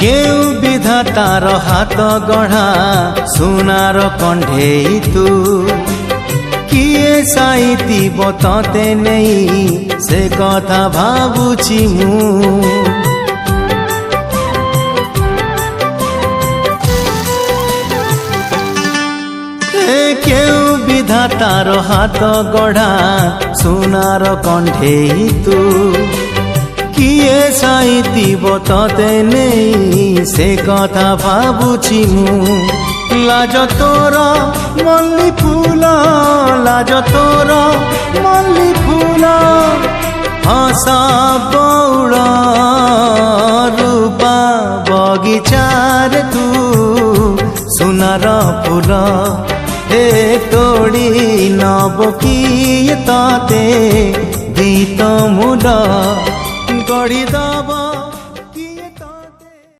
केउ विधातार हाथ गढ़ा सुनार कंढेई तू किए साइती बतते नहीं से कथा भाबुची मु केउ विधातार हाथ गढ़ा सुनार कंढेई तू किए साइती बतते नहीं से कथा भाबुची मु लाज तोर मल्ली फूल लाज तोर मल्ली फूल हस बौड़ रूपा बगीचार तू सुनार फूल हे तोड़ी नब किए तते गीत मूल गढ़ी दब